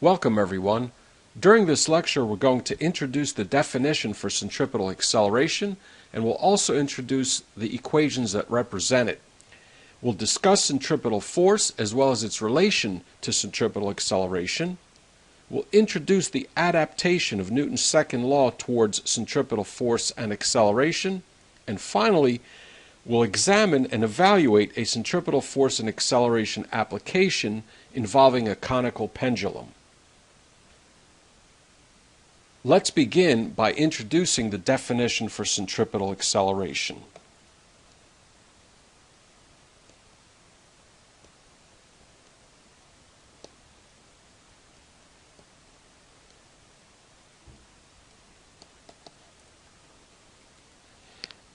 Welcome everyone. During this lecture we're going to introduce the definition for centripetal acceleration, and we'll also introduce the equations that represent it. We'll discuss centripetal force as well as its relation to centripetal acceleration. We'll introduce the adaptation of Newton's second law towards centripetal force and acceleration. And finally, we'll examine and evaluate a centripetal force and acceleration application involving a conical pendulum. Let's begin by introducing the definition for centripetal acceleration.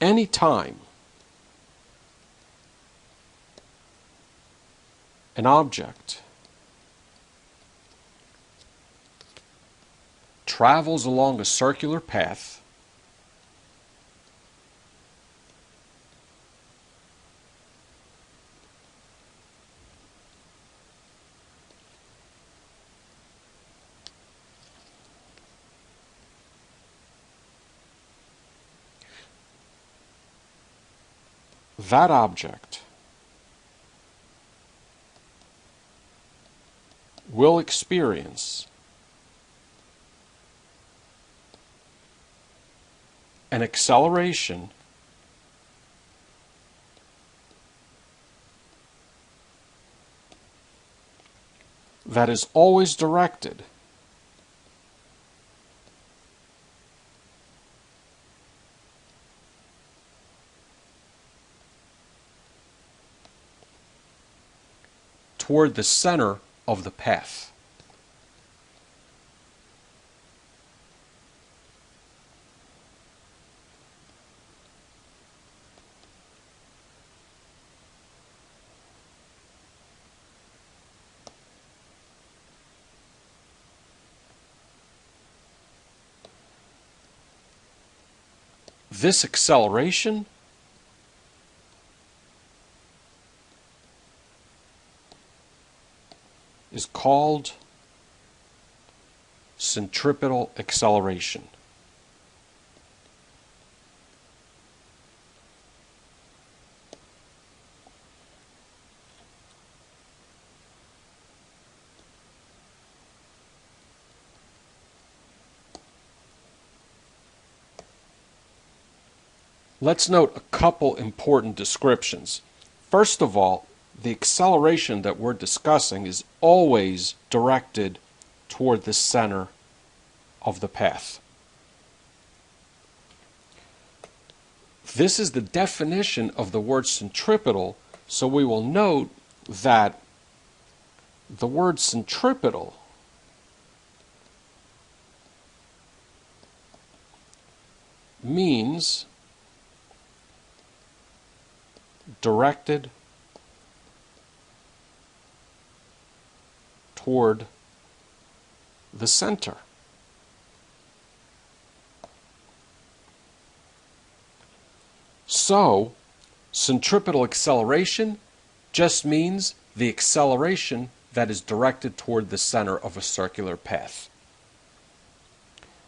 Any time an object travels along a circular path, that object will experience an acceleration that is always directed toward the center of the path. This acceleration is called centripetal acceleration. Let's note a couple important descriptions. First of all, the acceleration that we're discussing is always directed toward the center of the path. This is the definition of the word centripetal, so we will note that the word centripetal means directed toward the center. So, centripetal acceleration just means the acceleration that is directed toward the center of a circular path.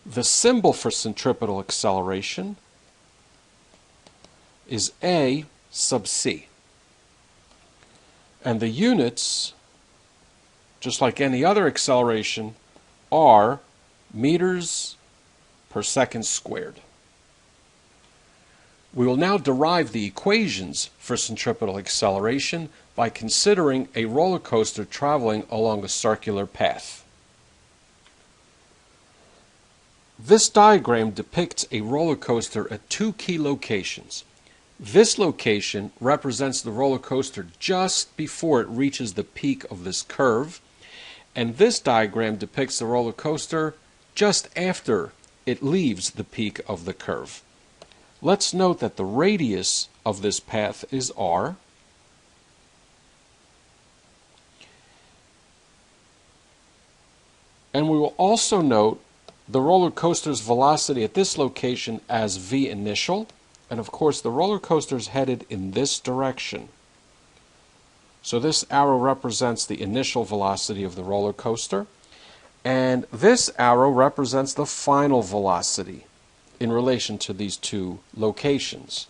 The symbol for centripetal acceleration is A sub c. And the units, just like any other acceleration, are meters per second squared. We will now derive the equations for centripetal acceleration by considering a roller coaster traveling along a circular path. This diagram depicts a roller coaster at two key locations. This location represents the roller coaster just before it reaches the peak of this curve, and this diagram depicts the roller coaster just after it leaves the peak of the curve. Let's note that the radius of this path is r, and we will also note the roller coaster's velocity at this location as v initial. And of course, the roller coaster is headed in this direction. So this arrow represents the initial velocity of the roller coaster. And this arrow represents the final velocity in relation to these two locations.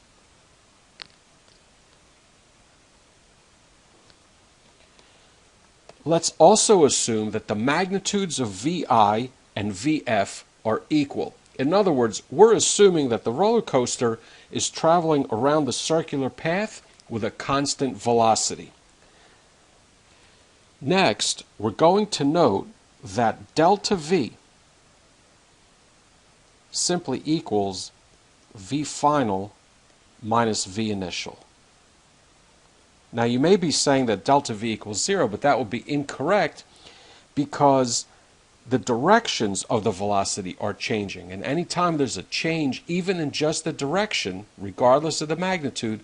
Let's also assume that the magnitudes of VI and VF are equal. In other words, we're assuming that the roller coaster is traveling around the circular path with a constant velocity. Next, we're going to note that delta V simply equals V final minus V initial. Now you may be saying that delta V equals 0, but that would be incorrect because the directions of the velocity are changing. And anytime there's a change, even in just the direction, regardless of the magnitude,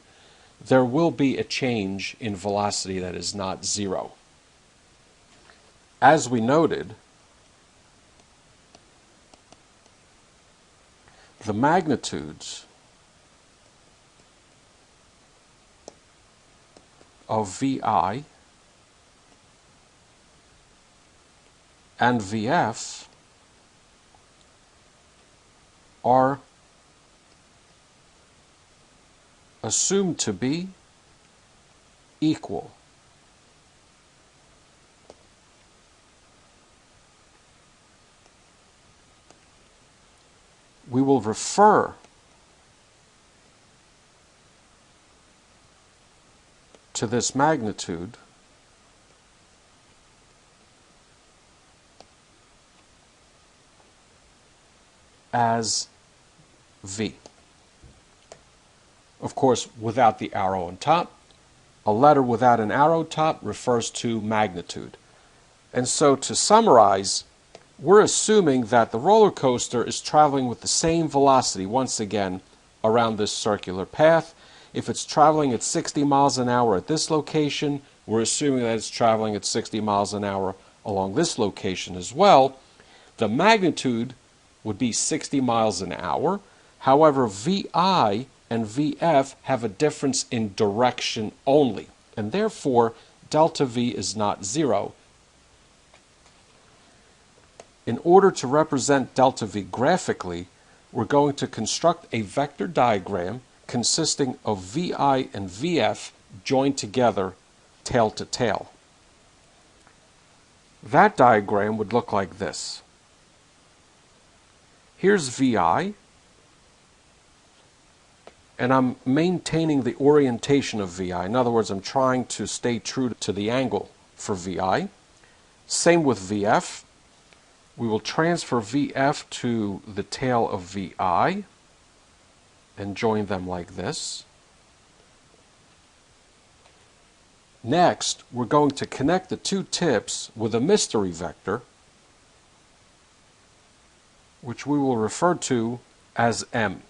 there will be a change in velocity that is not 0. As we noted, the magnitudes of VI and VF are assumed to be equal. We will refer to this magnitude as V. Of course, without the arrow on top. A letter without an arrow top refers to magnitude. And so to summarize, we're assuming that the roller coaster is traveling with the same velocity, once again, around this circular path. If it's traveling at 60 miles an hour at this location, we're assuming that it's traveling at 60 miles an hour along this location as well. The magnitude would be 60 miles an hour. However, VI and VF have a difference in direction only, and therefore delta V is not 0. In order to represent delta V graphically, we're going to construct a vector diagram consisting of VI and VF joined together tail to tail. That diagram would look like this. Here's VI, and I'm maintaining the orientation of VI. In other words, I'm trying to stay true to the angle for VI. Same with VF. We will transfer VF to the tail of VI and join them like this. Next, we're going to connect the two tips with a mystery vector, which we will refer to as M.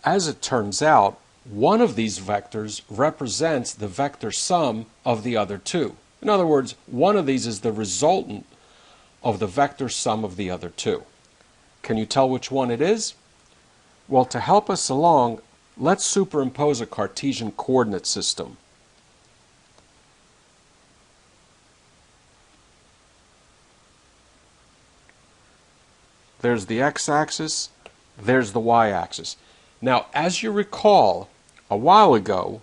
As it turns out, one of these vectors represents the vector sum of the other two. In other words, one of these is the resultant of the vector sum of the other two. Can you tell which one it is? Well, to help us along, let's superimpose a Cartesian coordinate system. There's the x-axis, there's the y-axis. Now, as you recall, a while ago,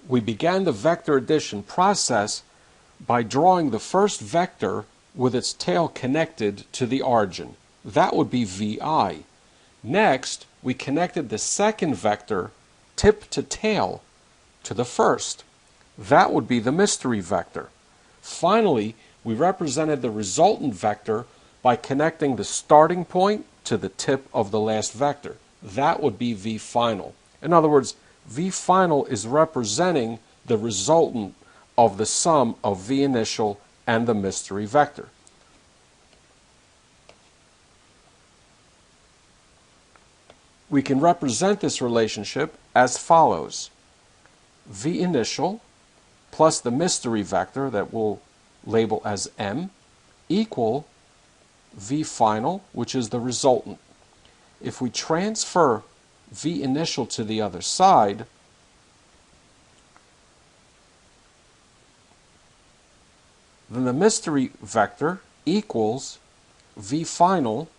we began the vector addition process by drawing the first vector with its tail connected to the origin. That would be VI. Next, we connected the second vector, tip to tail, to the first. That would be the mystery vector. Finally, we represented the resultant vector by connecting the starting point to the tip of the last vector. That would be V final. In other words, V final is representing the resultant of the sum of V initial and the mystery vector. We can represent this relationship as follows. V initial plus the mystery vector that we'll label as M equal V final, which is the resultant. If we transfer V initial to the other side, then the mystery vector equals V final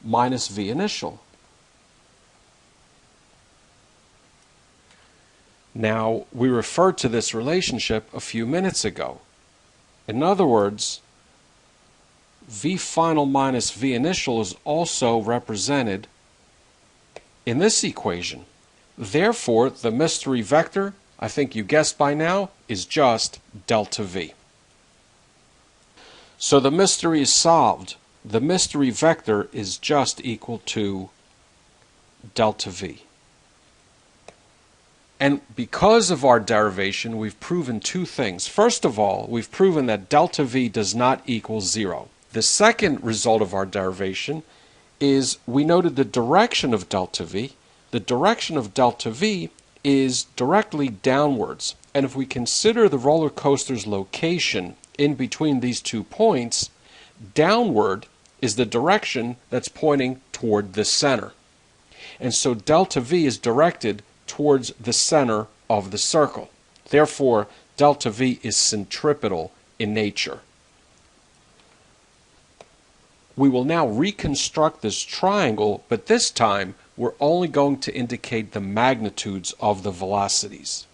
minus V initial. Now, we referred to this relationship a few minutes ago. In other words, V final minus V initial is also represented in this equation. Therefore, the mystery vector, I think you guessed by now, is just delta V. So the mystery is solved. The mystery vector is just equal to delta V. And because of our derivation, we've proven two things. First of all, we've proven that delta V does not equal 0. The second result of our derivation is we noted the direction of delta V. The direction of delta V is directly downwards. And if we consider the roller coaster's location in between these 2 points, downward is the direction that's pointing toward the center. And so delta V is directed towards the center of the circle. Therefore, delta V is centripetal in nature. We will now reconstruct this triangle, but this time we're only going to indicate the magnitudes of the velocities.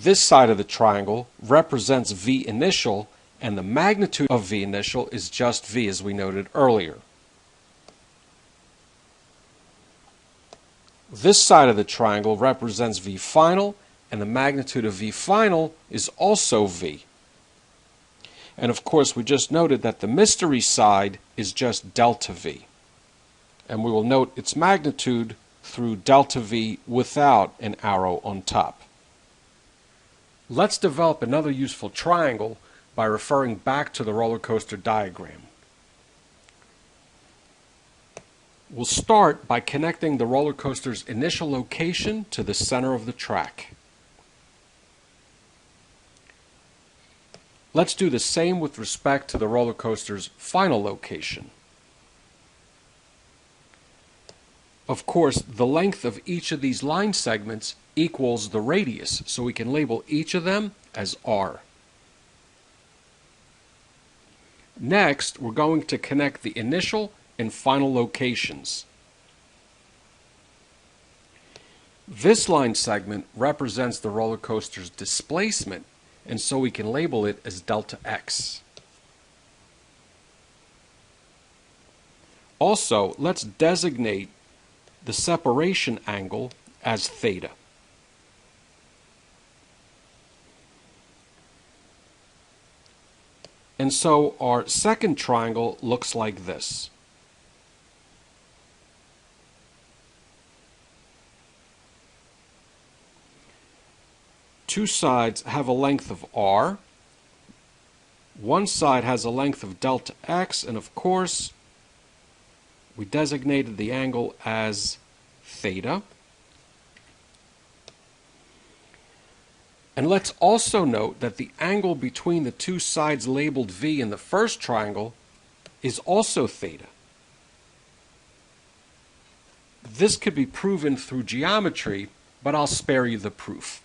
This side of the triangle represents V initial, and the magnitude of V initial is just V, as we noted earlier. This side of the triangle represents V final, and the magnitude of V final is also V. And of course, we just noted that the mystery side is just delta V. And we will note its magnitude through delta V without an arrow on top. Let's develop another useful triangle by referring back to the roller coaster diagram. We'll start by connecting the roller coaster's initial location to the center of the track. Let's do the same with respect to the roller coaster's final location. Of course, the length of each of these line segments equals the radius, so we can label each of them as R. Next, we're going to connect the initial and final locations. This line segment represents the roller coaster's displacement, and so we can label it as delta x. Also, let's designate the separation angle as theta. And so our second triangle looks like this. Two sides have a length of r. One side has a length of delta x, and of course, we designated the angle as theta. And let's also note that the angle between the two sides labeled V in the first triangle is also theta. This could be proven through geometry, but I'll spare you the proof.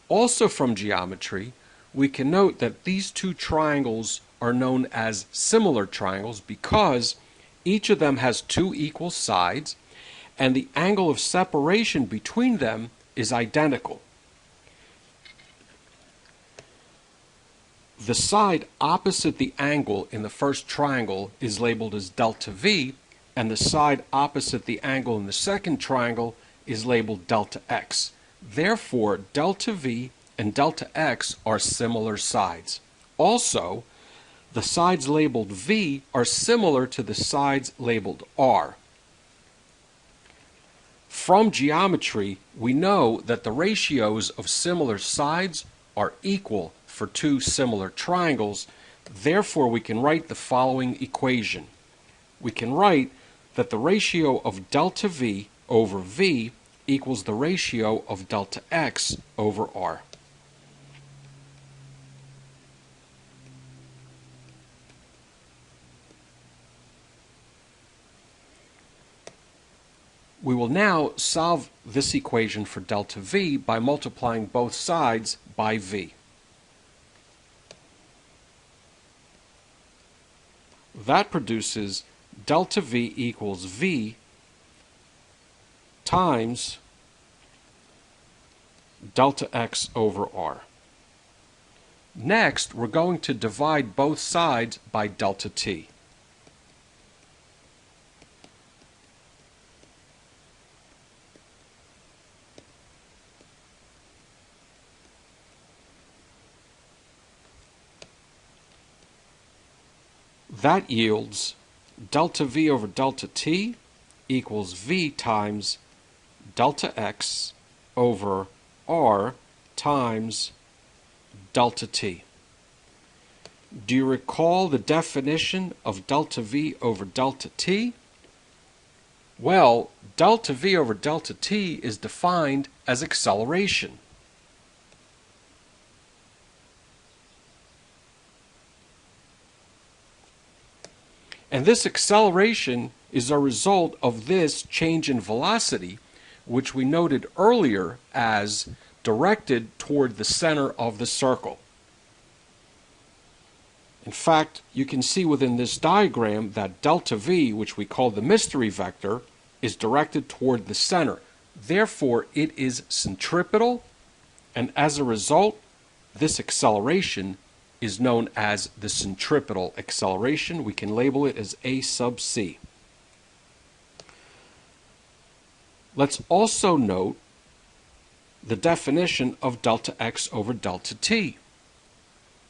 Also from geometry, we can note that these two triangles are known as similar triangles because each of them has two equal sides, and the angle of separation between them is identical. The side opposite the angle in the first triangle is labeled as delta V, and the side opposite the angle in the second triangle is labeled delta x. Therefore, delta V and delta x are similar sides. Also, the sides labeled V are similar to the sides labeled R. From geometry, we know that the ratios of similar sides are equal for two similar triangles. Therefore, we can write the following equation. we can write that the ratio of delta V over V equals the ratio of delta X over R. We will now solve this equation for delta V by multiplying both sides by V. That produces delta V equals V times delta X over R. Next, we're going to divide both sides by delta T. That yields delta V over delta T equals V times delta X over R times delta T. Do you recall the definition of delta V over delta T? Well, delta V over delta T is defined as acceleration. And this acceleration is a result of this change in velocity, which we noted earlier as directed toward the center of the circle. In fact, you can see within this diagram that delta V, which we call the mystery vector, is directed toward the center. Therefore, it is centripetal, and as a result, this acceleration is known as the centripetal acceleration. We can label it as A sub C. Let's also note the definition of delta X over delta T.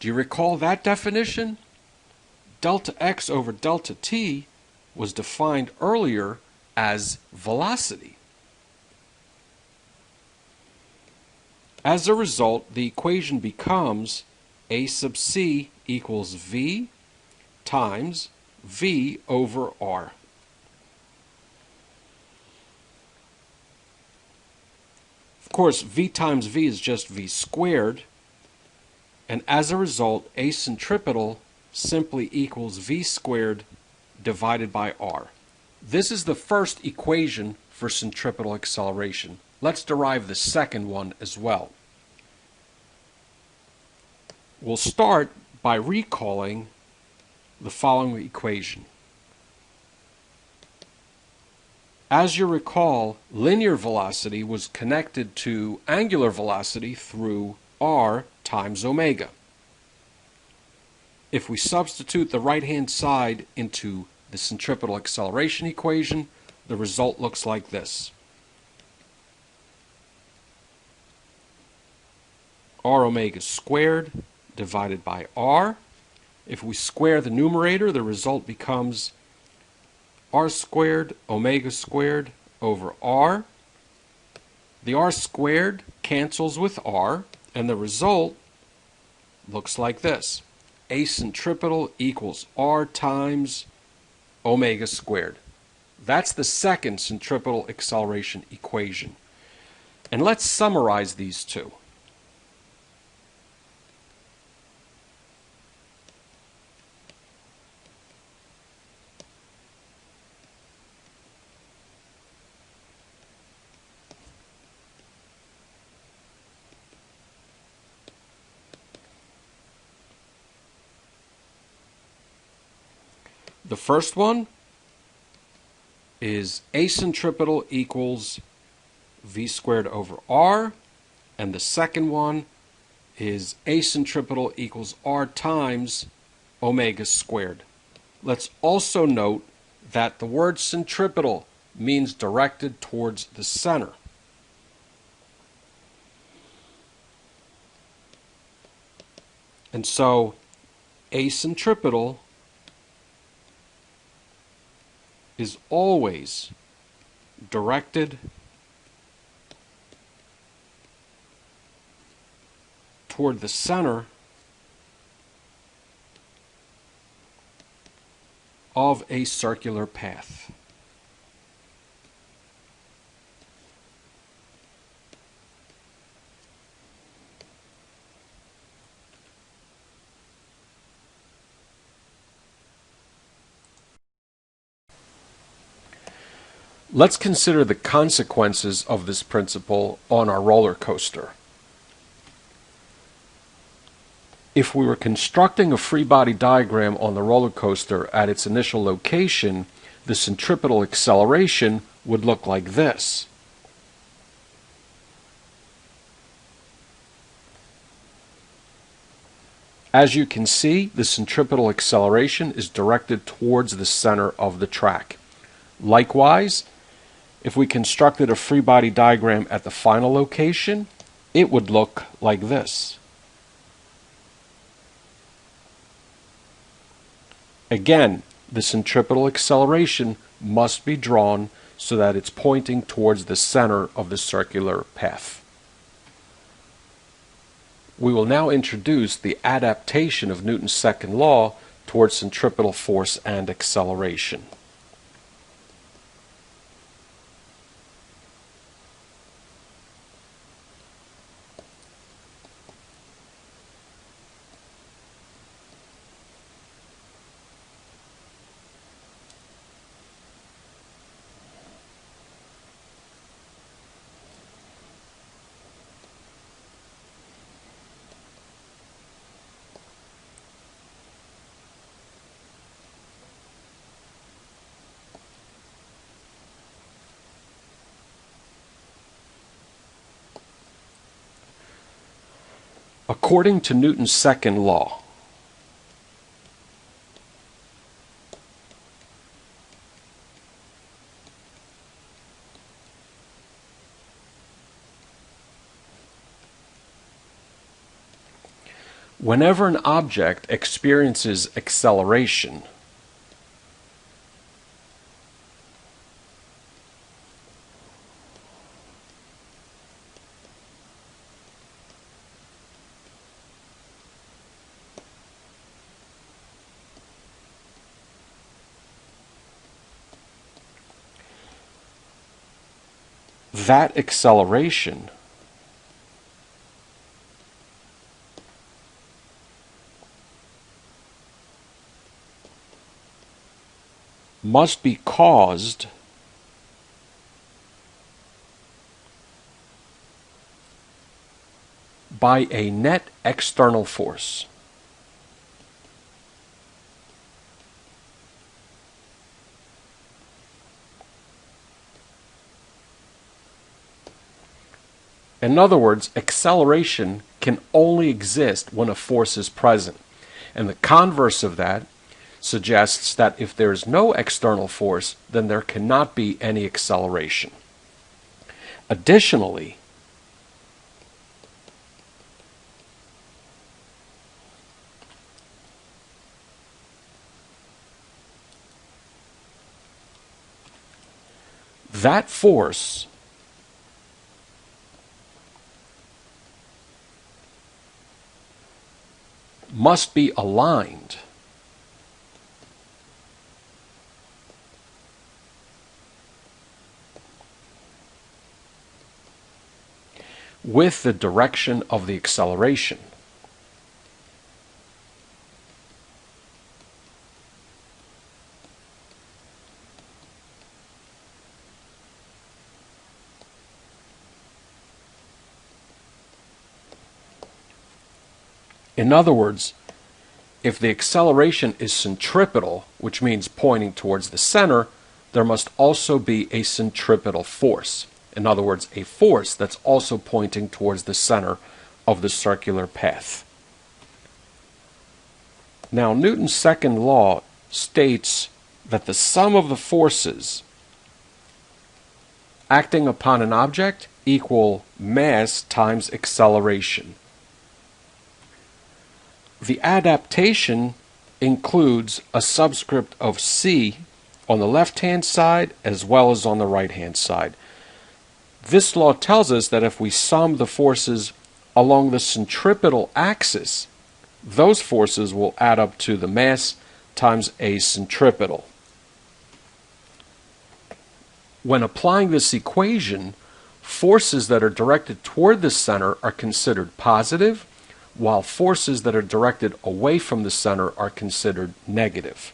Do you recall that definition? Delta X over delta T was defined earlier as velocity. As a result, the equation becomes A sub C equals V times V over R. Of course, V times V is just V squared, and as a result, A centripetal simply equals V squared divided by R. This is the first equation for centripetal acceleration. Let's derive the second one as well. We'll start by recalling the following equation. As you recall, linear velocity was connected to angular velocity through r times omega. If we substitute the right-hand side into the centripetal acceleration equation, the result looks like this. R omega squared divided by r. If we square the numerator, the result becomes r squared omega squared over r. The r squared cancels with r, and the result looks like this. A centripetal equals r times omega squared. That's the second centripetal acceleration equation. And let's summarize these two. The first one is A centripetal equals V squared over R, and the second one is A centripetal equals R times omega squared. Let's also note that the word centripetal means directed towards the center. And so A centripetal is always directed toward the center of a circular path. Let's consider the consequences of this principle on our roller coaster. If we were constructing a free body diagram on the roller coaster at its initial location, the centripetal acceleration would look like this. As you can see, the centripetal acceleration is directed towards the center of the track. Likewise, if we constructed a free body diagram at the final location, it would look like this. Again, the centripetal acceleration must be drawn so that it's pointing towards the center of the circular path. We will now introduce the adaptation of Newton's second law towards centripetal force and acceleration. According to Newton's second law, whenever an object experiences acceleration, that acceleration must be caused by a net external force. In other words, acceleration can only exist when a force is present. And the converse of that suggests that if there is no external force, then there cannot be any acceleration. Additionally, that force must be aligned with the direction of the acceleration. In other words, if the acceleration is centripetal, which means pointing towards the center, there must also be a centripetal force. In other words, a force that's also pointing towards the center of the circular path. Now, Newton's second law states that the sum of the forces acting upon an object equal mass times acceleration. The adaptation includes a subscript of c on the left-hand side as well as on the right-hand side. This law tells us that if we sum the forces along the centripetal axis, those forces will add up to the mass times a centripetal. When applying this equation, forces that are directed toward the center are considered positive, while forces that are directed away from the center are considered negative.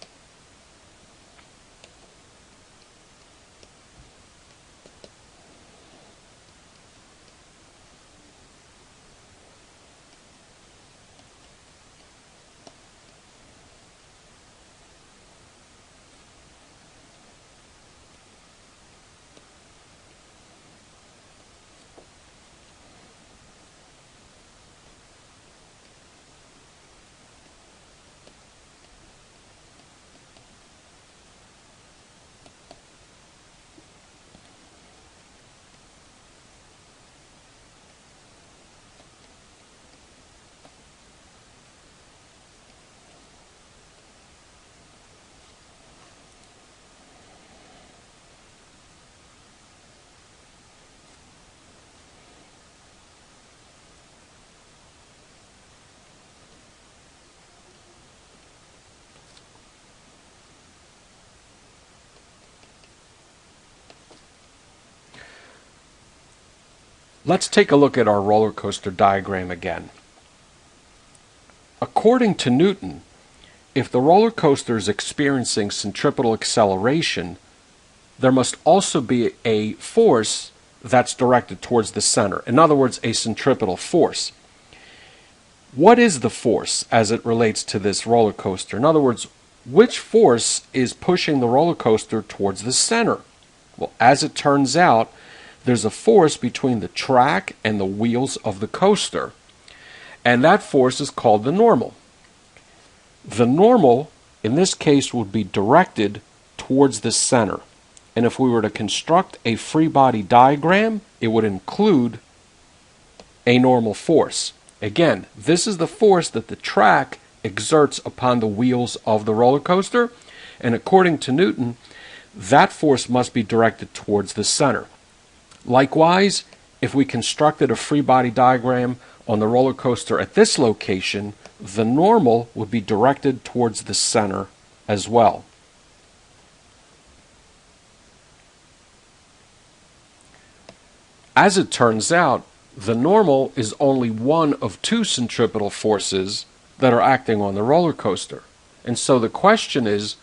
Let's take a look at our roller coaster diagram again. According to Newton, if the roller coaster is experiencing centripetal acceleration, there must also be a force that's directed towards the center. In other words, a centripetal force. What is the force as it relates to this roller coaster? In other words, which force is pushing the roller coaster towards the center? Well, as it turns out, there's a force between the track and the wheels of the coaster, and that force is called the normal. The normal, in this case, would be directed towards the center, and if we were to construct a free body diagram, it would include a normal force. Again, this is the force that the track exerts upon the wheels of the roller coaster, and according to Newton, that force must be directed towards the center. Likewise, if we constructed a free body diagram on the roller coaster at this location, the normal would be directed towards the center as well. As it turns out, the normal is only one of two centripetal forces that are acting on the roller coaster. And so the question is,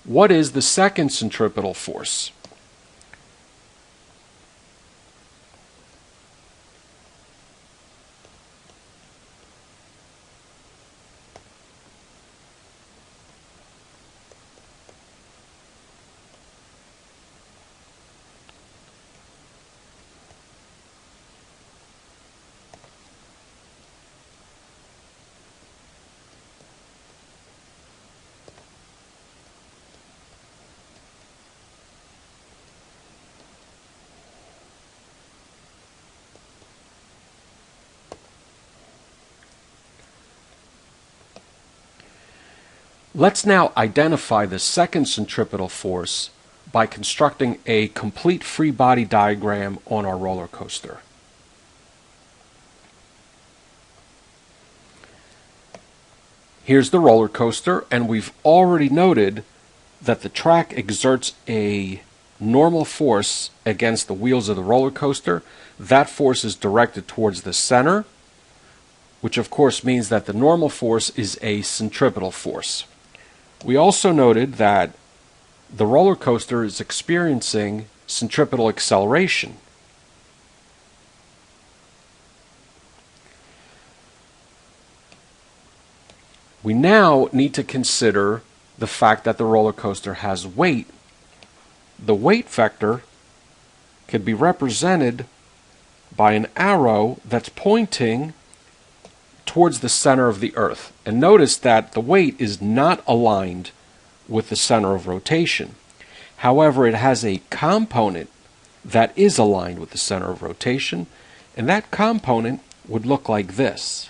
what is the second centripetal force? Let's now identify the second centripetal force by constructing a complete free body diagram on our roller coaster. Here's the roller coaster, and we've already noted that the track exerts a normal force against the wheels of the roller coaster. That force is directed towards the center, which of course means that the normal force is a centripetal force. We also noted that the roller coaster is experiencing centripetal acceleration. We now need to consider the fact that the roller coaster has weight. The weight vector could be represented by an arrow that's pointing towards the center of the Earth. And notice that the weight is not aligned with the center of rotation. However, it has a component that is aligned with the center of rotation, and that component would look like this.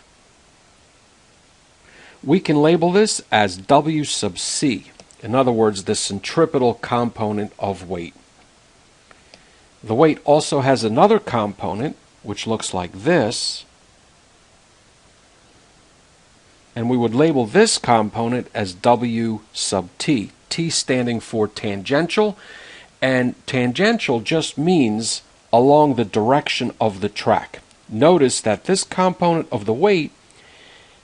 We can label this as W sub c, in other words, the centripetal component of weight. The weight also has another component which looks like this, And we would label this component as W sub t, t standing for tangential, and tangential just means along the direction of the track. Notice that this component of the weight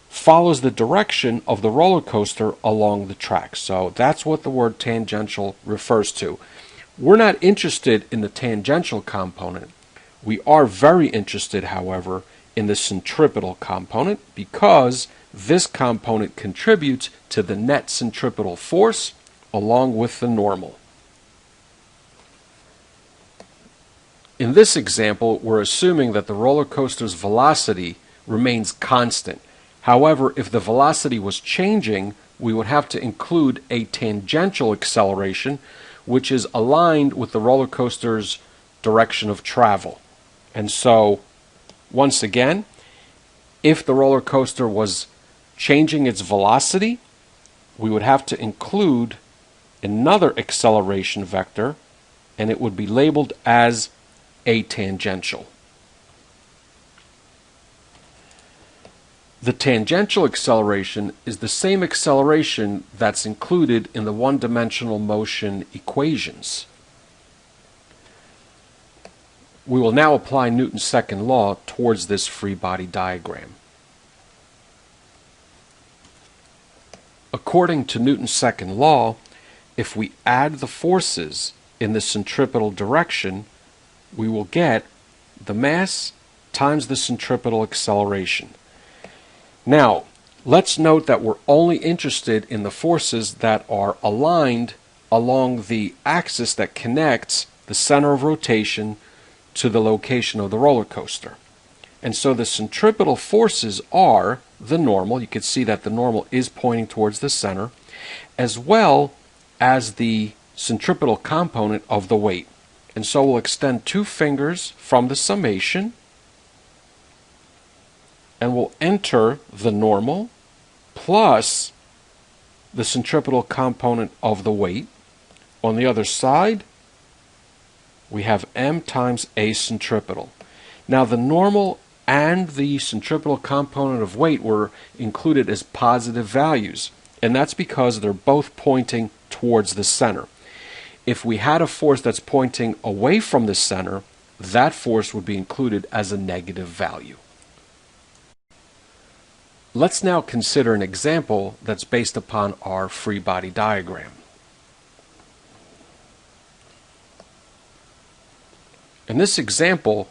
follows the direction of the roller coaster along the track. So that's what the word tangential refers to. We're not interested in the tangential component. We are very interested, however, in the centripetal component because this component contributes to the net centripetal force along with the normal. In this example, we're assuming that the roller coaster's velocity remains constant. However, if the velocity was changing, we would have to include a tangential acceleration, which is aligned with the roller coaster's direction of travel. And so, once again, if the roller coaster was changing its velocity, we would have to include another acceleration vector, and it would be labeled as a tangential. The tangential acceleration is the same acceleration that's included in the one-dimensional motion equations. We will now apply Newton's second law towards this free body diagram. According to Newton's second law, if we add the forces in the centripetal direction, we will get the mass times the centripetal acceleration. Now, let's note that we're only interested in the forces that are aligned along the axis that connects the center of rotation to the location of the roller coaster. And so the centripetal forces are the normal. You can see that the normal is pointing towards the center, as well as the centripetal component of the weight. And so we'll extend two fingers from the summation, and we'll enter the normal plus the centripetal component of the weight. On the other side, we have m times a centripetal. Now the normal and the centripetal component of weight were included as positive values, and that's because they're both pointing towards the center. If we had a force that's pointing away from the center, that force would be included as a negative value. Let's now consider an example that's based upon our free body diagram. In this example,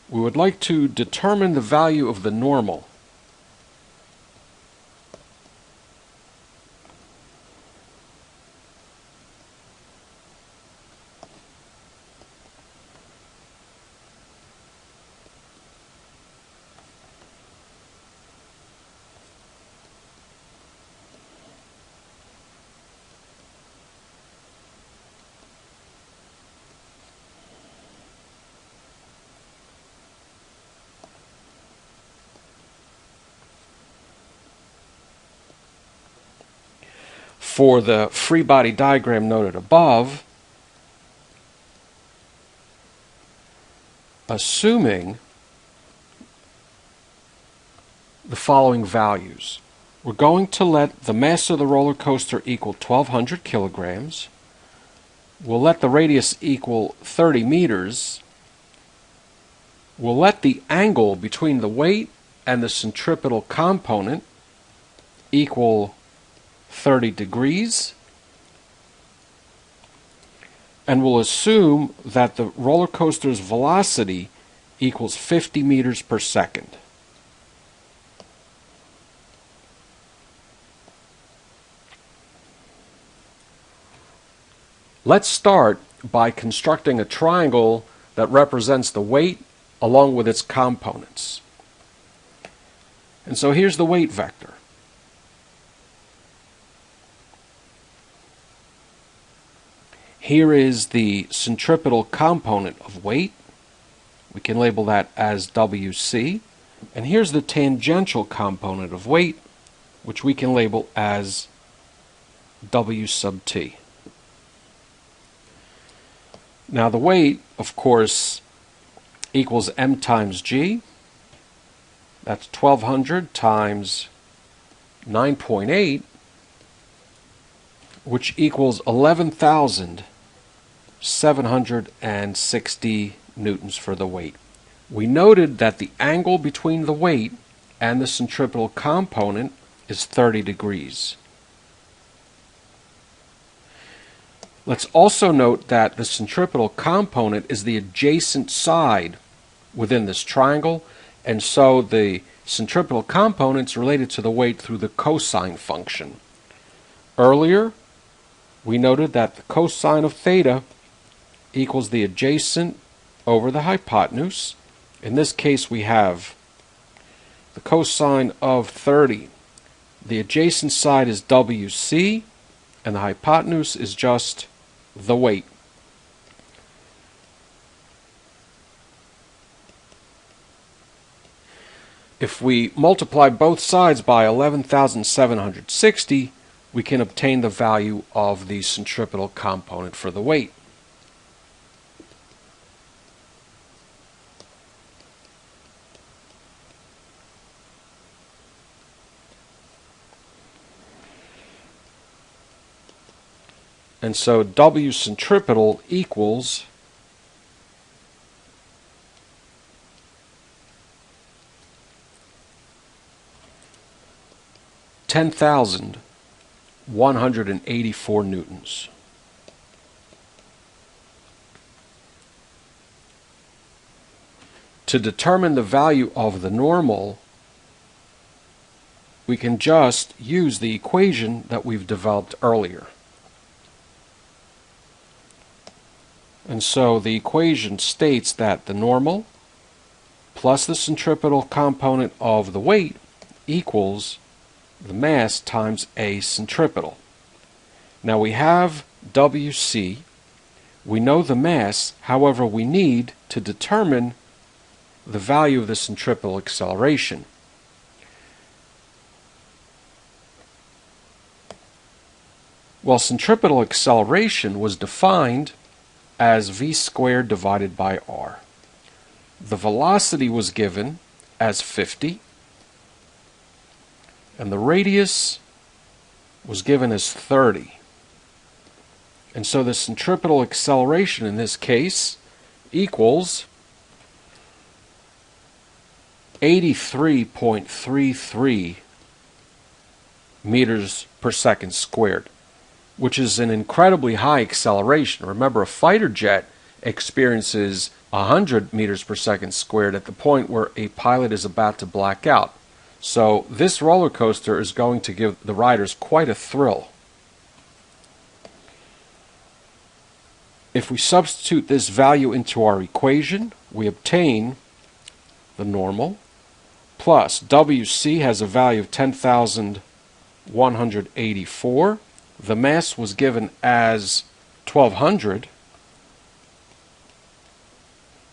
we would like to determine the value of the normal. For the free body diagram noted above, assuming the following values, we're going to let the mass of the roller coaster equal 1,200 kilograms. We'll let the radius equal 30 meters. We'll let the angle between the weight and the centripetal component equal 30 degrees, and we'll assume that the roller coaster's velocity equals 50 meters per second. Let's start by constructing a triangle that represents the weight along with its components. And so here's the weight vector. Here is the centripetal component of weight. We can label that as WC. And here's the tangential component of weight, which we can label as W sub t. Now the weight, of course, equals m times g. That's 1,200 times 9.8, which equals 11,760 newtons for the weight. We noted that the angle between the weight and the centripetal component is 30 degrees. Let's also note that the centripetal component is the adjacent side within this triangle, and so the centripetal component is related to the weight through the cosine function. Earlier, we noted that the cosine of theta equals the adjacent over the hypotenuse. In this case, we have the cosine of 30. The adjacent side is WC, and the hypotenuse is just the weight. If we multiply both sides by 11,760, we can obtain the value of the centripetal component for the weight. And so W centripetal equals 10,184 newtons. To determine the value of the normal, we can just use the equation that we've developed earlier. And so the equation states that the normal plus the centripetal component of the weight equals the mass times A centripetal. Now we have WC, we know the mass, however we need to determine the value of the centripetal acceleration. Well, centripetal acceleration was defined as v squared divided by r. The velocity was given as 50, and the radius was given as 30. And so the centripetal acceleration in this case equals 83.33 meters per second squared, which is an incredibly high acceleration. Remember, a fighter jet experiences 100 meters per second squared at the point where a pilot is about to black out. So this roller coaster is going to give the riders quite a thrill. If we substitute this value into our equation, we obtain the normal plus WC has a value of 10,184. The mass was given as 1,200,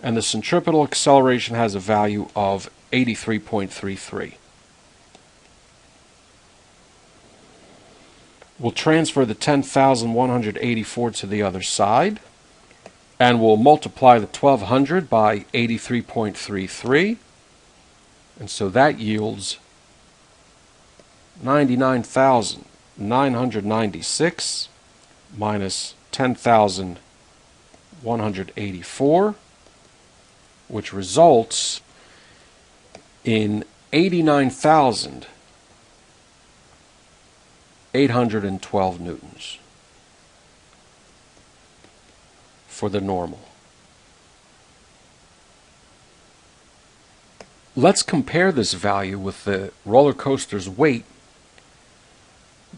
and the centripetal acceleration has a value of 83.33. We'll transfer the 10,184 to the other side, and we'll multiply the 1,200 by 83.33, and so that yields 99,996 minus 10,184, which results in 89,812 newtons for the normal. Let's compare this value with the roller coaster's weight.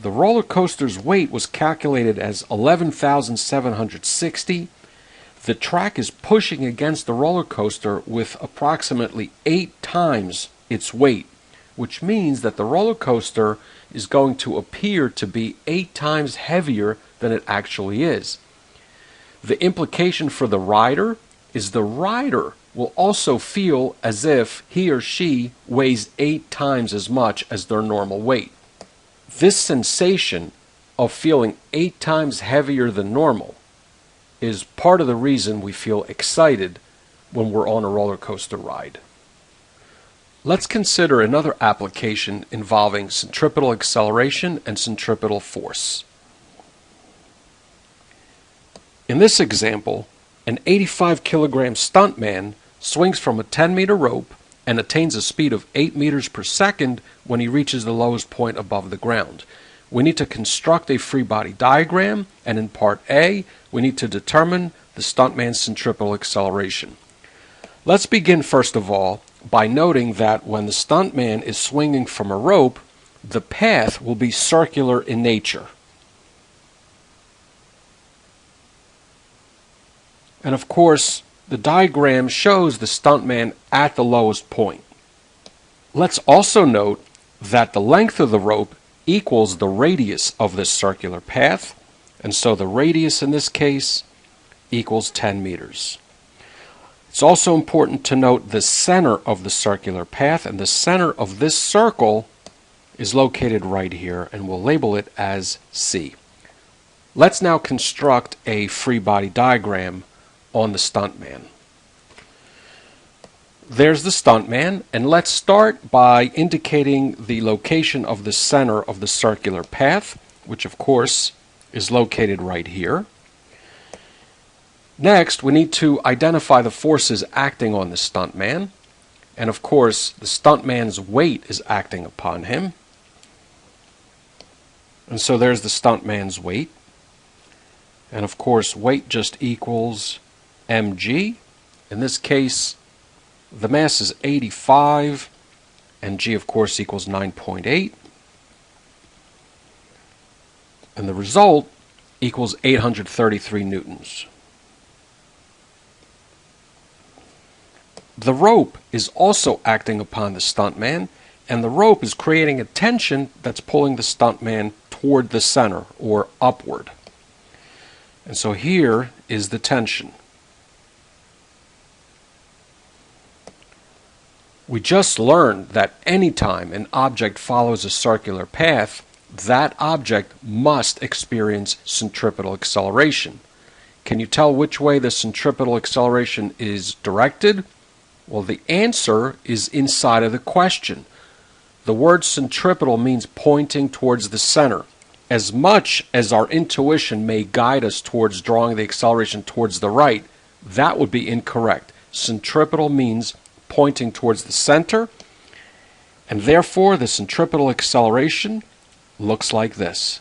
The roller coaster's weight was calculated as 11,760. The track is pushing against the roller coaster with approximately 8 times its weight, which means that the roller coaster is going to appear to be 8 times heavier than it actually is. The implication for the rider is the rider will also feel as if he or she weighs 8 times as much as their normal weight. This sensation of feeling 8 times heavier than normal is part of the reason we feel excited when we're on a roller coaster ride. Let's consider another application involving centripetal acceleration and centripetal force. In this example, an 85 kilogram stuntman swings from a 10-meter rope and attains a speed of 8 meters per second when he reaches the lowest point above the ground. We need to construct a free body diagram, and in part A, we need to determine the stuntman's centripetal acceleration. Let's begin first of all by noting that when the stuntman is swinging from a rope, the path will be circular in nature. And of course, the diagram shows the stuntman at the lowest point. Let's also note that the length of the rope equals the radius of this circular path, and so the radius in this case equals 10 meters. It's also important to note the center of the circular path, and the center of this circle is located right here, and we'll label it as C. Let's now construct a free body diagram on the stuntman. There's the stuntman, and let's start by indicating the location of the center of the circular path, which of course is located right here. Next, we need to identify the forces acting on the stuntman, and of course the stuntman's weight is acting upon him. And so there's the stuntman's weight, and of course weight just equals mg. In this case, the mass is 85, and g of course equals 9.8, and the result equals 833 newtons. The rope is also acting upon the stuntman, and the rope is creating a tension that's pulling the stuntman toward the center, or upward. And so here is the tension. We just learned that anytime an object follows a circular path, that object must experience centripetal acceleration. Can you tell which way the centripetal acceleration is directed? Well, the answer is inside of the question. The word centripetal means pointing towards the center. As much as our intuition may guide us towards drawing the acceleration towards the right, that would be incorrect. Centripetal means pointing towards the center, and therefore the centripetal acceleration looks like this.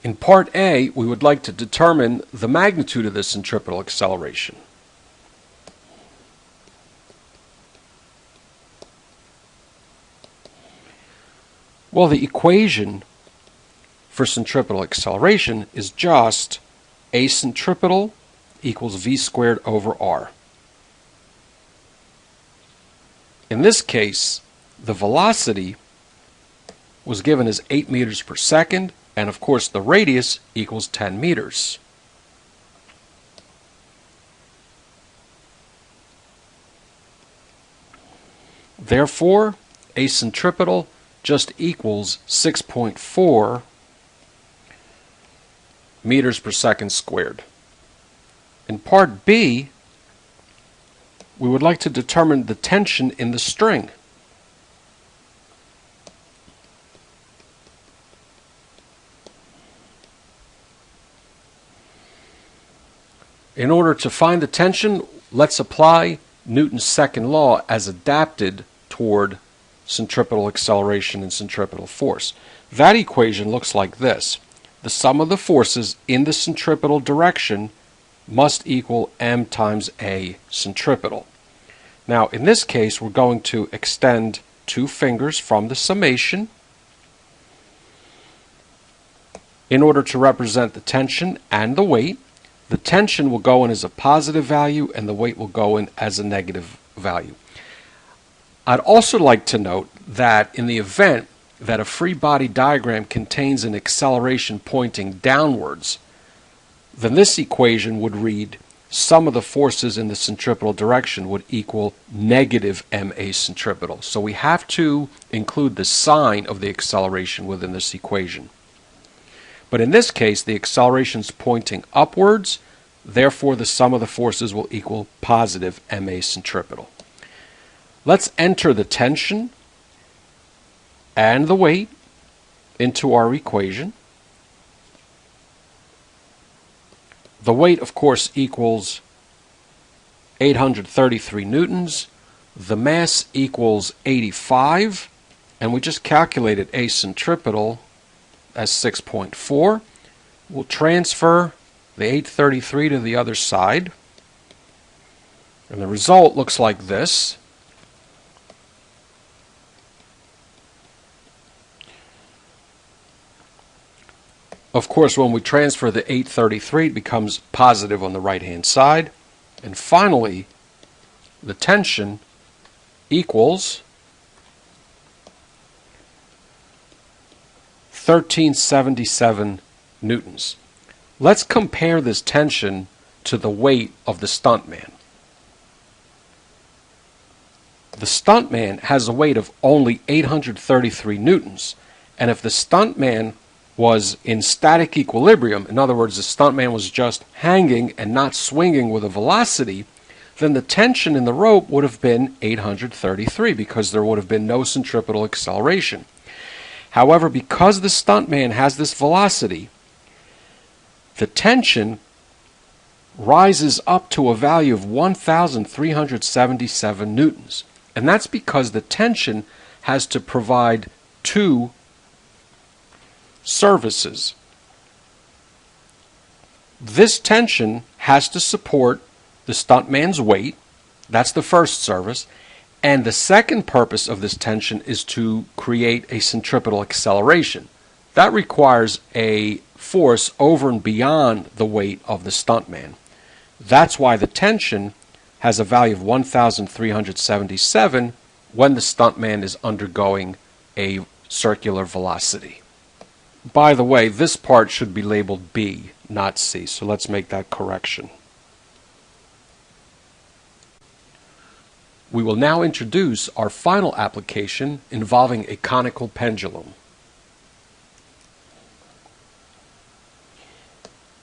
In part A, we would like to determine the magnitude of the centripetal acceleration. Well, the equation for centripetal acceleration is just A centripetal equals v squared over r. In this case, the velocity was given as 8 meters per second, and of course the radius equals 10 meters. Therefore, A centripetal just equals 6.4 meters per second squared. In part B, we would like to determine the tension in the string. In order to find the tension, let's apply Newton's second law as adapted toward centripetal acceleration and centripetal force. That equation looks like this. The sum of the forces in the centripetal direction must equal m times A centripetal. Now, in this case, we're going to extend 2 fingers from the summation in order to represent the tension and the weight. The tension will go in as a positive value, and the weight will go in as a negative value. I'd also like to note that in the event that a free body diagram contains an acceleration pointing downwards, then this equation would read sum of the forces in the centripetal direction would equal negative ma centripetal. So we have to include the sign of the acceleration within this equation. But in this case, the acceleration is pointing upwards, Therefore, the sum of the forces will equal positive MA centripetal. Let's enter the tension and the weight into our equation. The weight, of course, equals 833 newtons. The mass equals 85, and we just calculated A centripetal as 6.4. We'll transfer the 833 to the other side, and the result looks like this. Of course, when we transfer the 833, it becomes positive on the right-hand side. And finally, the tension equals 1377 newtons. Let's compare this tension to the weight of the stuntman. The stuntman has a weight of only 833 newtons, and if the stuntman was in static equilibrium, in other words, the stuntman was just hanging and not swinging with a velocity, then the tension in the rope would have been 833 because there would have been no centripetal acceleration. However, because the stuntman has this velocity, the tension rises up to a value of 1,377 newtons. And that's because the tension has to provide two services. This tension has to support the stuntman's weight. That's the first service. And the second purpose of this tension is to create a centripetal acceleration. That requires a force over and beyond the weight of the stuntman. That's why the tension has a value of 1,377 when the stuntman is undergoing a circular velocity. By the way, this part should be labeled B, not C, so let's make that correction. We will now introduce our final application involving a conical pendulum.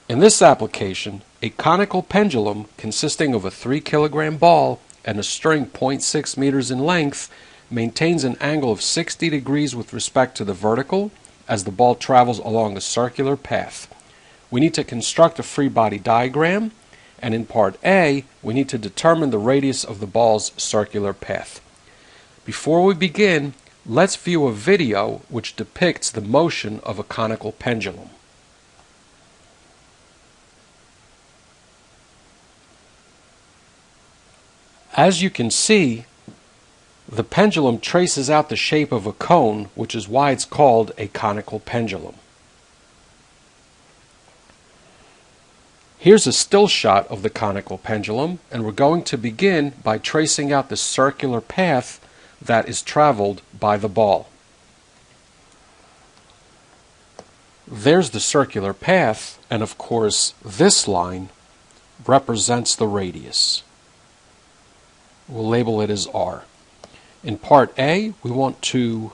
In this application, a conical pendulum consisting of a 3-kilogram ball and a string 0.6 meters in length maintains an angle of 60 degrees with respect to the vertical as the ball travels along a circular path. We need to construct a free body diagram, and in part A, we need to determine the radius of the ball's circular path. Before we begin, let's view a video which depicts the motion of a conical pendulum. As you can see, the pendulum traces out the shape of a cone, which is why it's called a conical pendulum. Here's a still shot of the conical pendulum, and we're going to begin by tracing out the circular path that is traveled by the ball. There's the circular path, and of course this line represents the radius. We'll label it as R. In part A, we want to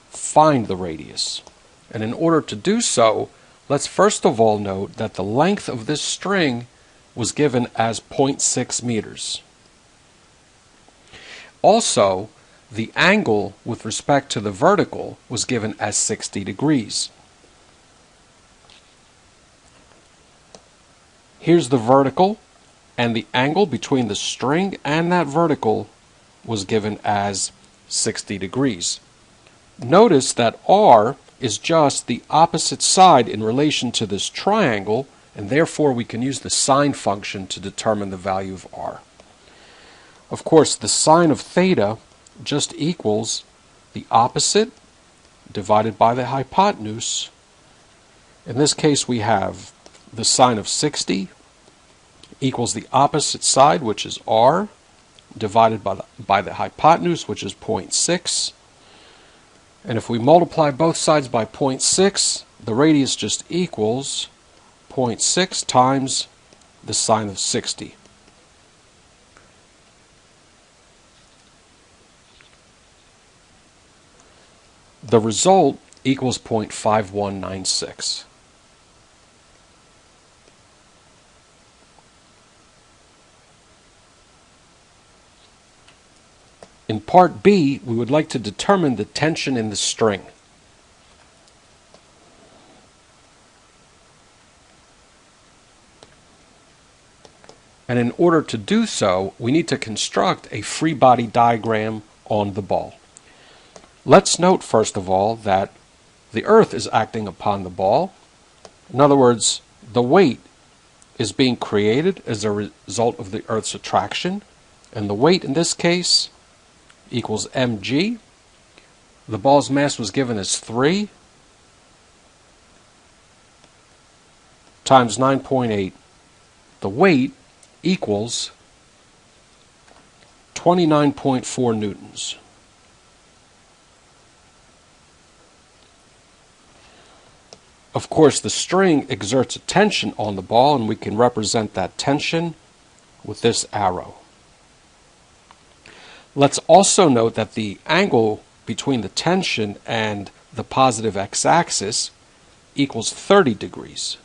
find the radius. And in order to do so, let's first of all note that the length of this string was given as 0.6 meters. Also, the angle with respect to the vertical was given as 60 degrees. Here's the vertical, and the angle between the string and that vertical was given as 60 degrees. Notice that R is just the opposite side in relation to this triangle, and therefore we can use the sine function to determine the value of R. Of course, the sine of theta just equals the opposite divided by the hypotenuse. In this case, we have the sine of 60 equals the opposite side, which is R, divided by the hypotenuse, which is 0.6. And if we multiply both sides by 0.6, the radius just equals 0.6 times the sine of 60. The result equals 0.5196. In part B, we would like to determine the tension in the string. And in order to do so, we need to construct a free body diagram on the ball. Let's note first of all that the Earth is acting upon the ball. In other words, the weight is being created as a result of the Earth's attraction, and the weight in this case equals mg. The ball's mass was given as 3 times 9.8. The weight equals 29.4 newtons. Of course, the string exerts a tension on the ball, and we can represent that tension with this arrow. Let's also note that the angle between the tension and the positive x-axis equals 30 degrees.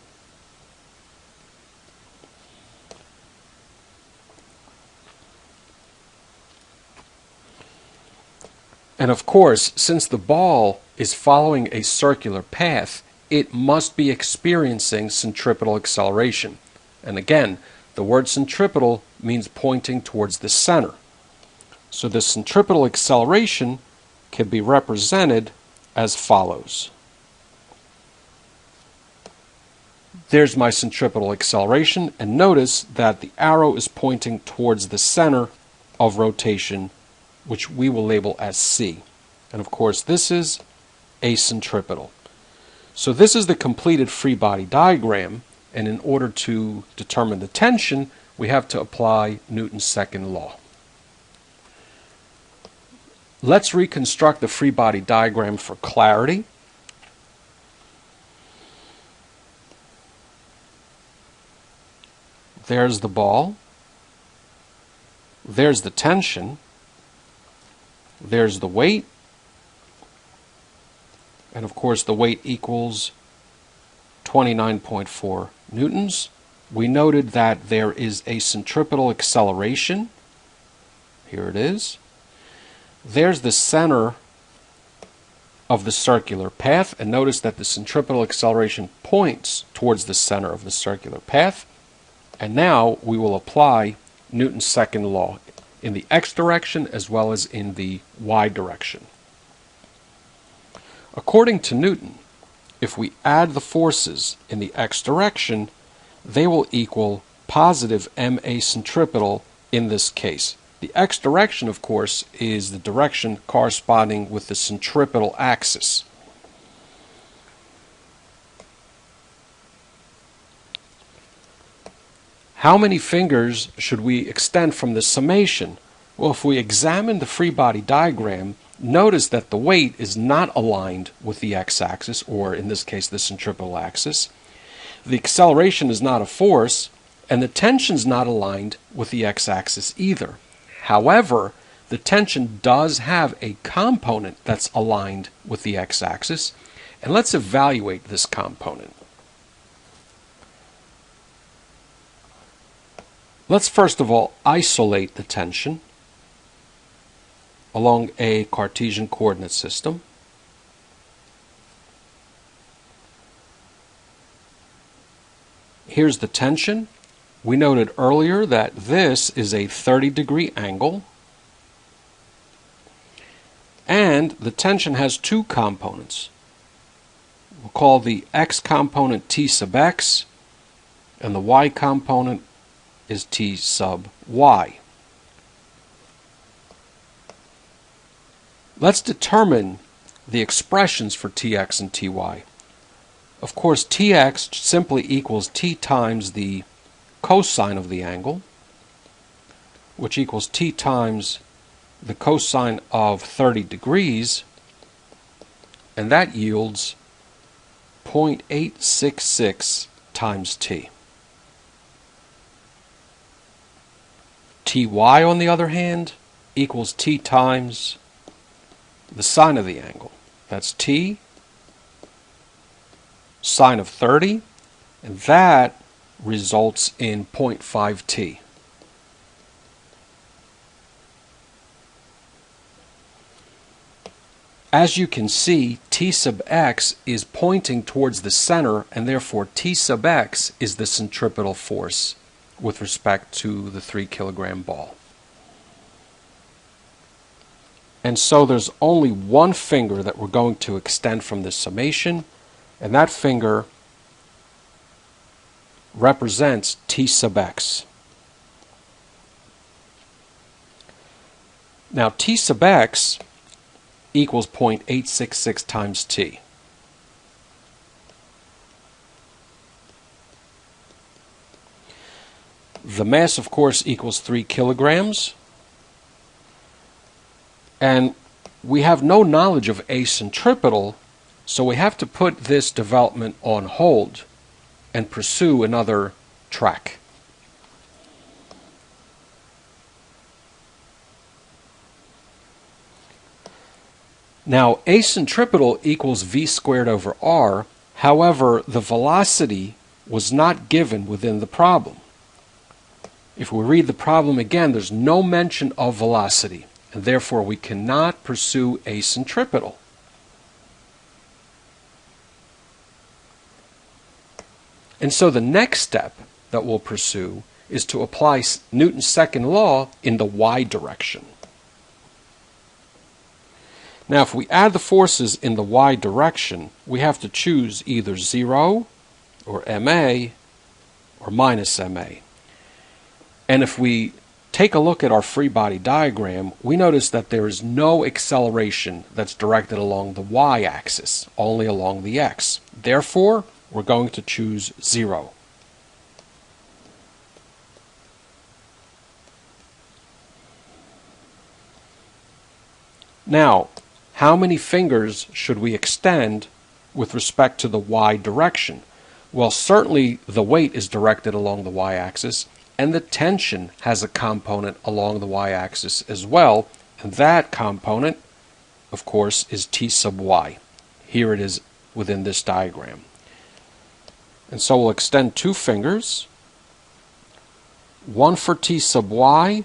And of course, since the ball is following a circular path, it must be experiencing centripetal acceleration. And again, the word centripetal means pointing towards the center. So the centripetal acceleration can be represented as follows. There's my centripetal acceleration, and notice that the arrow is pointing towards the center of rotation, which we will label as C. And of course, this is acentripetal. So this is the completed free body diagram, and in order to determine the tension, we have to apply Newton's second law. Let's reconstruct the free body diagram for clarity. There's the ball. There's the tension. There's the weight. And of course, the weight equals 29.4 newtons. We noted that there is a centripetal acceleration. Here it is. There's the center of the circular path, and notice that the centripetal acceleration points towards the center of the circular path. And now we will apply Newton's second law in the x direction as well as in the y direction. According to Newton, if we add the forces in the x direction, they will equal positive ma centripetal in this case. The x direction, of course, is the direction corresponding with the centripetal axis. How many fingers should we extend from the summation? Well, if we examine the free body diagram, notice that the weight is not aligned with the x-axis, or in this case the centripetal axis. The acceleration is not a force, and the tension is not aligned with the x-axis either. However, the tension does have a component that's aligned with the x-axis, and let's evaluate this component. Let's first of all isolate the tension along a Cartesian coordinate system. Here's the tension. We noted earlier that this is a 30-degree angle, and the tension has two components. We'll call the x component T sub x, and the y component is T sub y. Let's determine the expressions for Tx and Ty. Of course, Tx simply equals T times the cosine of the angle, which equals T times the cosine of 30 degrees, and that yields 0.866 times T. Ty, on the other hand, equals T times the sine of the angle. That's T sine of 30, and that results in 0.5 T. As you can see, T sub x is pointing towards the center, and therefore T sub x is the centripetal force with respect to the 3 kilogram ball. And so there's only one finger that we're going to extend from this summation, and that finger represents T sub x. Now T sub x equals 0.866 times T. The mass, of course, equals 3 kilograms. And we have no knowledge of a centripetal, so we have to put this development on hold and pursue another track. Now, a centripetal equals v squared over r. However, the velocity was not given within the problem. If we read the problem again, there's no mention of velocity, and therefore we cannot pursue a centripetal. And so the next step that we'll pursue is to apply Newton's second law in the y direction. Now, if we add the forces in the y direction, we have to choose either 0 or ma or minus ma. And if we take a look at our free body diagram, we notice that there is no acceleration that's directed along the y-axis, only along the x. Therefore, we're going to choose 0. Now, how many fingers should we extend with respect to the y direction? Well, certainly the weight is directed along the y-axis, and the tension has a component along the y-axis as well, and that component, of course, is T sub y. Here it is within this diagram. And so we'll extend 2 fingers, one for T sub y,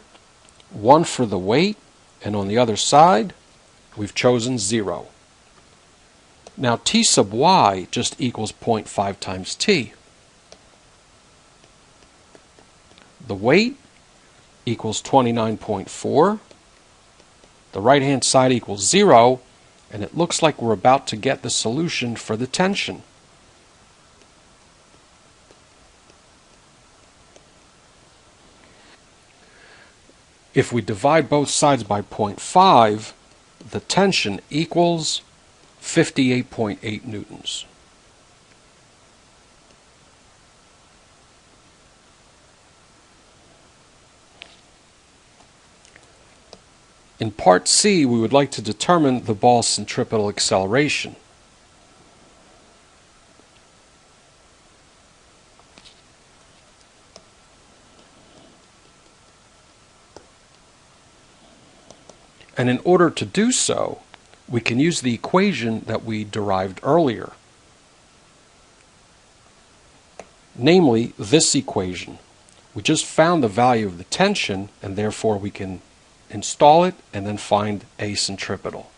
one for the weight, and on the other side, we've chosen 0. Now T sub y just equals 0.5 times T. The weight equals 29.4. The right-hand side equals 0, and it looks like we're about to get the solution for the tension. If we divide both sides by 0.5, the tension equals 58.8 newtons. In part C, we would like to determine the ball's centripetal acceleration. And in order to do so, we can use the equation that we derived earlier. Namely, this equation. We just found the value of the tension, and therefore we can install it and then find a centripetal.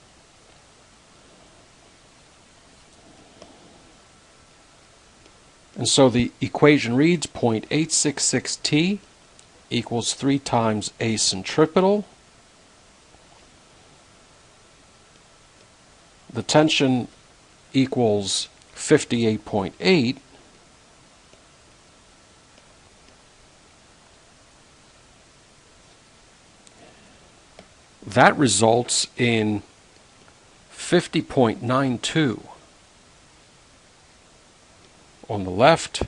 And so the equation reads 0.866 T equals 3 times a centripetal. The tension equals 58.8. That results in 50.92 on the left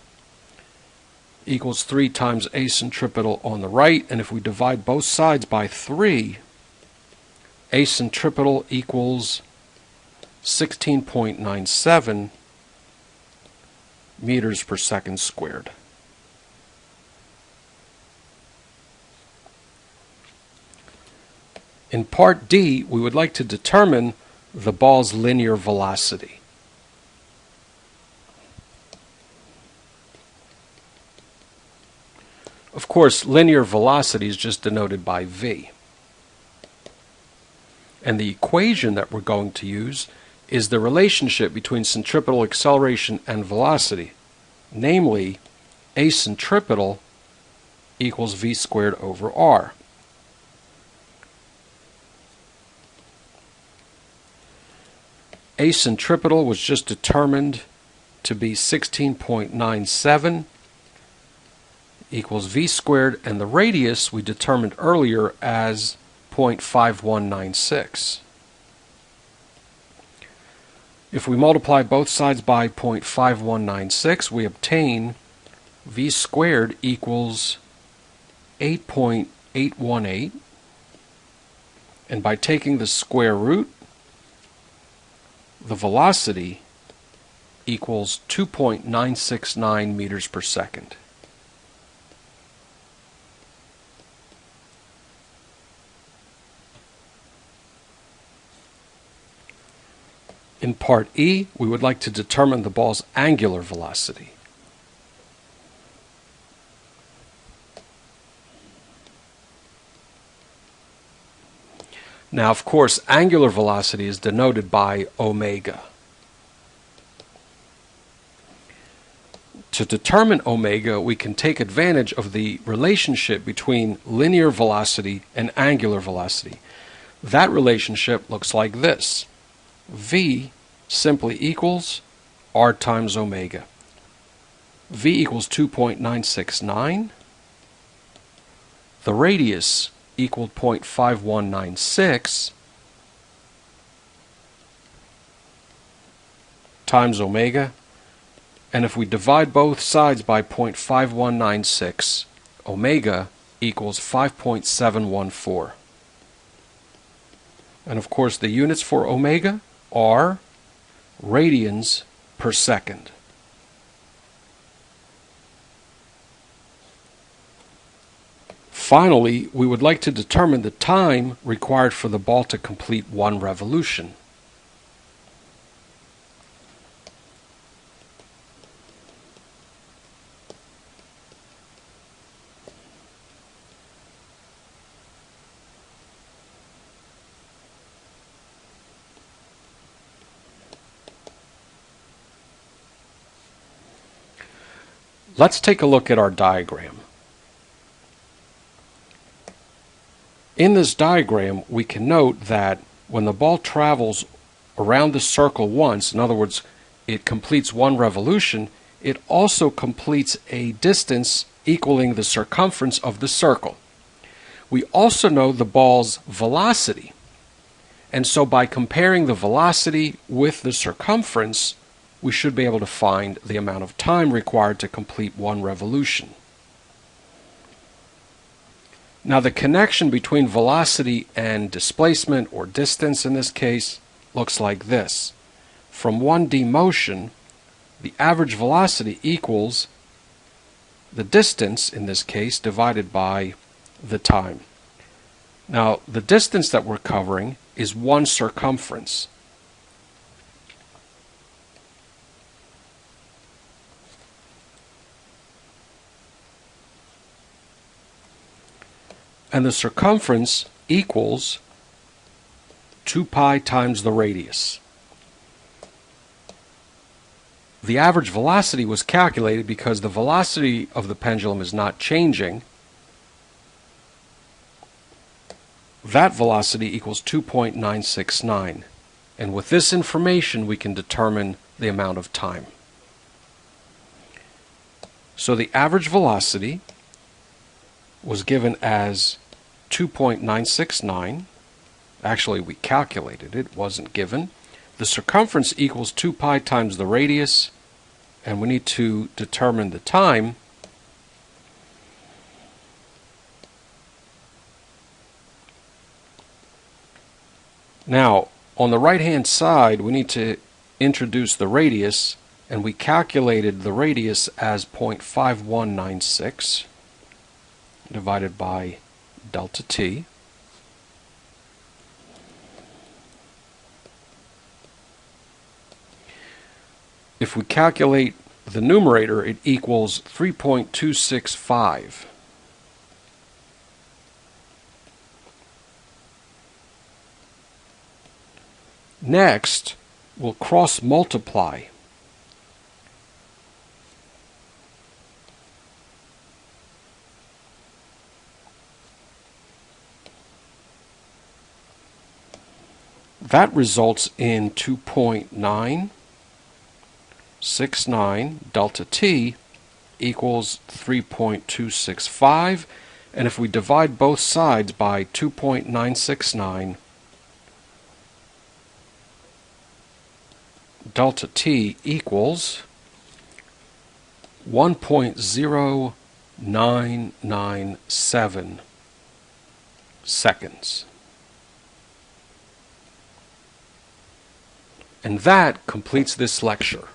equals 3 times a centripetal on the right, and if we divide both sides by 3, a centripetal equals 16.97 meters per second squared. In part D, we would like to determine the ball's linear velocity. Of course, linear velocity is just denoted by v. And the equation that we're going to use is the relationship between centripetal acceleration and velocity, namely a centripetal equals v squared over r. A centripetal was just determined to be 16.97 equals v squared, and the radius we determined earlier as 0.5196. If we multiply both sides by 0.5196, we obtain v squared equals 8.818, and by taking the square root, the velocity equals 2.969 meters per second. In part E, we would like to determine the ball's angular velocity. Now, of course, angular velocity is denoted by omega. To determine omega, we can take advantage of the relationship between linear velocity and angular velocity. That relationship looks like this. V simply equals r times omega. V equals 2.969. The radius equaled 0.5196 times omega. And if we divide both sides by 0.5196, omega equals 5.714. And of course the units for omega are radians per second. Finally, we would like to determine the time required for the ball to complete one revolution. Let's take a look at our diagram. In this diagram, we can note that when the ball travels around the circle once, in other words, it completes one revolution, it also completes a distance equaling the circumference of the circle. We also know the ball's velocity, and so by comparing the velocity with the circumference, we should be able to find the amount of time required to complete one revolution. Now, the connection between velocity and displacement, or distance in this case, looks like this. From 1D motion, the average velocity equals the distance, in this case, divided by the time. Now, the distance that we're covering is one circumference. And the circumference equals 2 pi times the radius. The average velocity was calculated because the velocity of the pendulum is not changing. That velocity equals 2.969. And with this information, we can determine the amount of time. So the average velocity was given as 2.969. Actually, we calculated it, wasn't given. The circumference equals 2 pi times the radius, and we need to determine the time. Now, on the right-hand side, we need to introduce the radius, and we calculated the radius as 0.5196 divided by delta t. If we calculate the numerator, it equals 3.265. Next, we'll cross multiply. That results in 2.969 delta t equals 3.265, and if we divide both sides by 2.969, delta t equals 1.0997 seconds. And that completes this lecture.